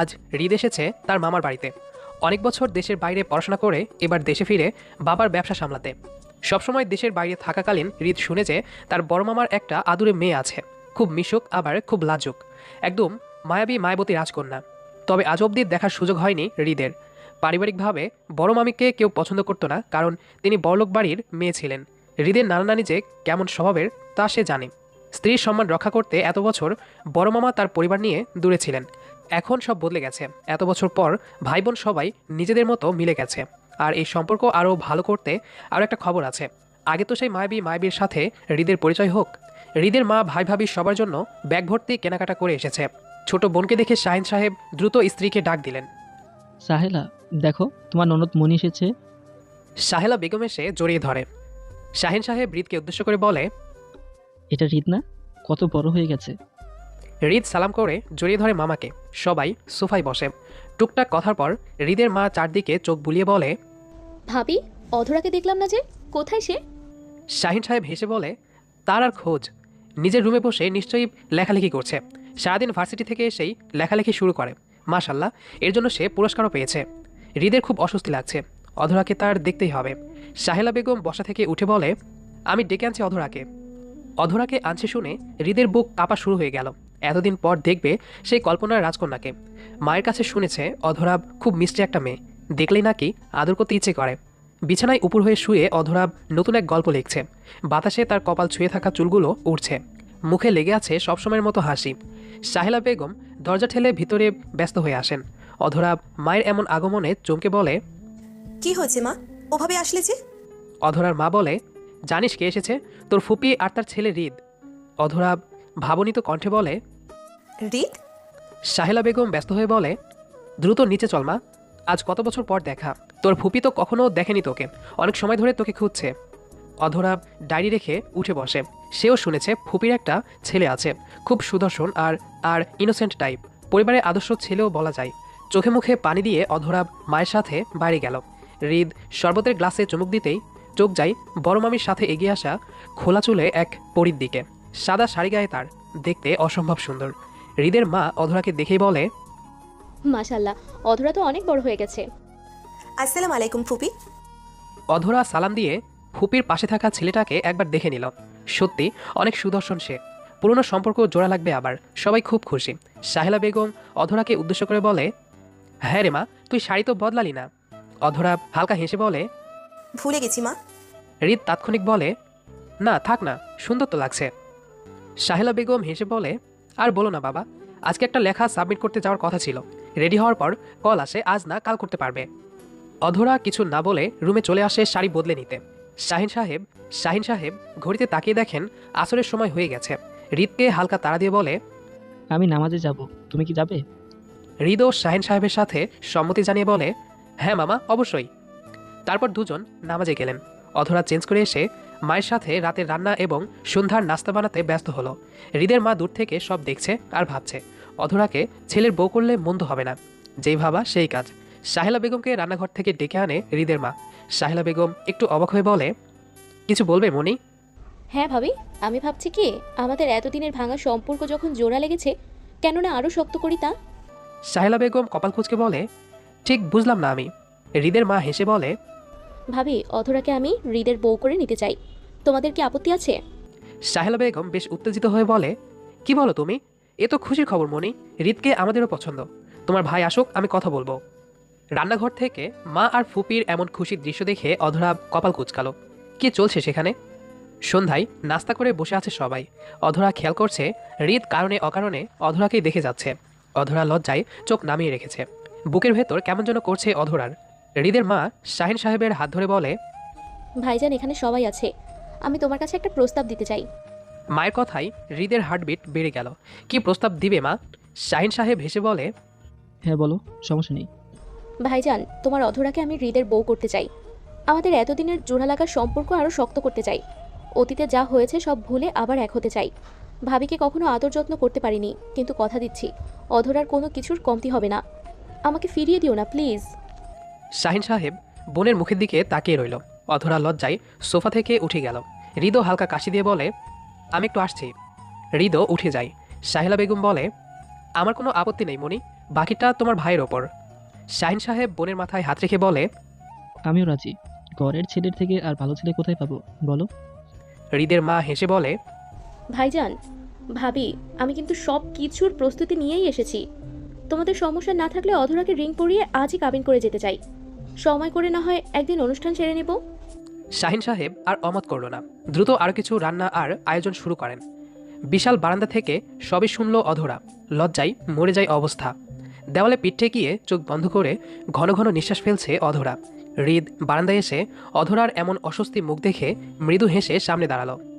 আজ হৃদ এসেছে তার মামার বাড়িতে। অনেক বছর দেশের বাইরে পড়াশোনা করে এবার দেশে ফিরে বাবার ব্যবসা সামলাতে। সবসময় দেশের বাইরে থাকাকালীন হৃদ শুনে যে তার বড় মামার একটা আদুরে মেয়ে আছে, খুব মিশুক আবার খুব লাজুক, একদম মায়াবী মায়াবতী রাজকন্যা। তবে আজ অবধি দেখার সুযোগ হয়নি হৃদের। পারিবারিকভাবে বড় মামিকে কেউ পছন্দ করতো না, কারণ তিনি বড়লোক বাড়ির মেয়ে ছিলেন। হৃদের নানা নানি যে কেমন স্বভাবের তা সে জানে। স্ত্রীর সম্মান রক্ষা করতে এত বছর বড় মামা তার পরিবার নিয়ে দূরে ছিলেন। এখন সব বদলে গেছে। এত বছর পর ভাই বোন সবাই নিজেদের মতো মিলে গেছে। আর এই সম্পর্ক আরও ভালো করতে আরও একটা খবর আছে। আগে তো সেই মায়াবীর সাথে হৃদের পরিচয় হোক। হৃদের মা ভাই ভাবি সবার জন্য ব্যাগ ভর্তি কেনাকাটা করে এসেছে। ছোট বোনকে দেখে শাহিন সাহেব দ্রুত স্ত্রীকে ডাক দিলেন। সাহেলা, দেখো তোমার ননদ মনি এসেছে। সাহেলা বেগম এসে জড়িয়ে ধরে। শাহিন সাহেব হৃদকে উদ্দেশ্য করে বলে, এটা রিত না? কত বড় হয়ে গেছে। হৃদ সালাম করে জড়িয়ে ধরে মামাকে। সবাই সোফায় বসে। টুকটাক কথার পর হৃদের মা চারদিকে চোখ বুলিয়ে বলে, ভাবি, অধরাকে দেখলাম না যে, কোথায় সে? শাহিন সাহেব হেসে বলে, তার আর খোঁজ। নিজের রুমে বসে নিশ্চয়ই লেখালেখি করছে। সারাদিন ভার্সিটি থেকে এসেই লেখালেখি শুরু করে। মাশাল্লাহ, এর জন্য সে পুরস্কারও পেয়েছে। হৃদের খুব অস্বস্তি লাগছে। অধরাকে তার দেখতেই হবে। সাহেলা বেগম বসা থেকে উঠে বলে, আমি ডেকে আনছি অধরাকে। অধরাকে আনছে শুনে হৃদের বুক কাঁপা শুরু হয়ে গেল। এতদিন পর দেখবে সেই কল্পনার রাজকন্যাকে। মায়ের কাছে শুনেছে অধরা খুব মিষ্টি একটা মেয়ে, দেখলেই নাকি আদর করতে ইচ্ছে করে। বিছানায় উপর হয়ে শুয়ে অধরা নতুন এক গল্প লিখছে। বাতাসে তার কপাল ছুঁয়ে থাকা চুলগুলো উড়ছে। মুখে লেগে আছে সবসময়ের মতো হাসি। সাহেলা বেগম দরজা ঠেলে ভিতরে ব্যস্ত হয়ে আসেন। অধরা মায়ের এমন আগমনে চমকে বলে, কি হয়েছে মা? ওভাবে আসলে যে? অধরার মা বলে, জানিস কে এসেছে? তোর ফুপি আর তার ছেলে হৃদ। অধরা ভাবনিত কণ্ঠে বলে। রিত? সাহেলা বেগম ব্যস্ত হয়ে বলে, দ্রুত নিচে চল মা, আজ কত বছর পর দেখা। তোর ফুপি তো কখনো দেখেনি তোকে, অনেক সময় ধরে তোকে খুঁজছে। অধরা ডায়েরি রেখে উঠে বসে। সেও শুনেছে ফুপির একটা ছেলে আছে, খুব সুদর্শন আর আর ইনোসেন্ট টাইপ, পরিবারের আদর্শ ছেলেও বলা যায়। চোখে মুখে পানি দিয়ে অধরা মায়ের সাথে বাইরে গেল। হৃদ শরবতের গ্লাসে চুমুক দিতেই চোখ যায় বড় মামির সাথে এগিয়ে আসা খোলা চুলে এক পরীর দিকে। সাদা শাড়ি গায়ে তার, দেখতে অসম্ভব সুন্দর। হৃদের মা অধরাকে দেখেই বলে, মাশাল্লাহ, অধরা তো অনেক বড় হয়ে গেছে। আসসালামু আলাইকুম ফুপি। অধরা সালাম দিয়ে ফুপির পাশে থাকা ছেলেটাকে একবার দেখে নিল। সত্যি অনেক সুদর্শন সে। পুরনো সম্পর্ক জোড়া লাগবে আবার। সবাই খুব খুশি। সাহেলা বেগম অধরাকে উদ্দেশ্য করে বলে, হ্যাঁ রে মা, তুই শাড়ি তো বদলালি না। অধরা হালকা হেসে বলে, ভুলে গেছি মা। হৃদ তাৎক্ষণিক বলে, না থাক না, সুন্দর তো লাগছে। সাহেলা বেগম হেসে বলে, আর বলো না বাবা, আজকে একটা লেখা সাবমিট করতে যাওয়ার কথা ছিল। রেডি হওয়ার পর কল আসে, আজ না কাল করতে পারবে। অধরা কিছু না বলে রুমে চলে আসে শাড়ি বদলে নিতে। শাহিন সাহেব ঘড়িতে তাকিয়ে দেখেন আসরের সময় হয়ে গেছে। হৃদকে হালকা তাড়া দিয়ে বলে, আমি নামাজে যাব, তুমি কি যাবে? হৃদ ও শাহিন সাহেবের সাথে সম্মতি জানিয়ে বলে, হ্যাঁ মামা, অবশ্যই। তারপর দুজন নামাজে গেলেন। অধরা চেঞ্জ করে এসে মায়ের সাথে রাতের রান্না এবং সন্ধ্যার নাস্তা বানাতে ব্যস্ত হলো। হৃদের মা দূর থেকে সব দেখছে আর ভাবছে, অধরাকে ছেলের বউ করলে মন্দ হবে না। যেই ভাবা সেই কাজ। সাহেলা বেগমকে রান্নাঘর থেকে ডেকে আনে হৃদের মা। সাহেলা বেগম একটু অবাক হয়ে বলে, কিছু বলবে মনি? হ্যাঁ ভাবি, আমি ভাবছি কি, আমাদের এতদিনের ভাঙা সম্পর্ক যখন জোড়া লেগেছে, কেন না আরো শক্ত করি তা। সাহেলা বেগম কপাল কুঁচকে বলে, ঠিক বুঝলাম না আমি। হৃদের মা হেসে বলে, ভাবি, অধরাকে আমি হৃদের বউ করে নিতে চাই, তোমাদের কি আপত্তি আছে? সাহেলা বেগম বেশ উত্তেজিত হয়ে বলে, কি বলো তুমি? এ তো খুশির খবর মনি। হৃদকে আমাদেরও পছন্দ। তোমার ভাই আসুক, আমি কথা বলবো। রান্নাঘর থেকে মা আর ফুপির এমন খুশির দৃশ্য দেখে অধরা কপাল কুঁচকালো। কি চলছে সেখানে? সন্ধ্যায় নাস্তা করে বসে আছে সবাই। অধরা খেয়াল করছে হৃদ কারণে অকারণে অধরাকেই দেখে যাচ্ছে। অধরা লজ্জায় চোখ নামিয়ে রেখেছে। বুকের ভেতর কেমন যেন করছে অধরার। হৃদের মা শাহিন সাহেবের হাত ধরে বলে, ভাইজান, এখানে সবাই আছে, আমি তোমার কাছে একটা প্রস্তাব দিতে চাই। মায়ের কথায় হৃদের হার্টবিট বেড়ে গেল। কি প্রস্তাব দিবে মা? শাহিন সাহেব হেসে বলে, হ্যাঁ বলো, সমস্যা নেই। ভাইজান, তোমার অধরাকে আমি হৃদের বউ করতে চাই। আমাদের এতদিনের জোড়া লাগার সম্পর্ক আরো শক্ত করতে চাই। অতীতে যা হয়েছে সব ভুলে আবার এক হতে চাই। ভাবিকে কখনো আদর যত্ন করতে পারিনি, কিন্তু কথা দিচ্ছি, অধরার কোনো কিছুর কমতি হবে না। আমাকে ফিরিয়ে দিও না প্লিজ। শাহিন সাহেব বোনের মুখের দিকে তাকিয়ে রইল। অধরা লজ্জায় সোফা থেকে উঠে গেল। হৃদও হালকা কাশি দিয়ে বলে, আমি একটু আসছি। হৃদও উঠে যায়। সাহেলা বেগম বলে, আমার কোনো আপত্তি নেই মনি, বাকিটা তোমার ভাইয়ের ওপর। শাহিন সাহেব বোনের মাথায় হাত রেখে বলে। আমিও রাজি। ঘরের ছেলের থেকে আর ভালো ছেলে কোথায় পাবো বলো? হৃদের মা হেসে বলে। ভাইজান, ভাবি, আমি কিন্তু সব কিছুর প্রস্তুতি নিয়েই এসেছি। তোমাদের সমস্যা না থাকলে অধরাকে রিং পরিয়ে আজই কাবিন করে যেতে চাই। সময় করে না হয় একদিন অনুষ্ঠান সেরে নেব। শাহিন সাহেব আর অমত করল না, দ্রুত আরও কিছু রান্না আর আয়োজন শুরু করেন। বিশাল বারান্দা থেকে সবই শুনল অধরা, লজ্জায় মরে যায় অবস্থা। দেওয়ালে পিঠ ঠেকিয়ে চোখ বন্ধ করে ঘন ঘন নিঃশ্বাস ফেলছে অধরা। হৃদ বারান্দায় এসে অধরার এমন অস্বস্তি মুখ দেখে মৃদু হেসে সামনে দাঁড়ালো।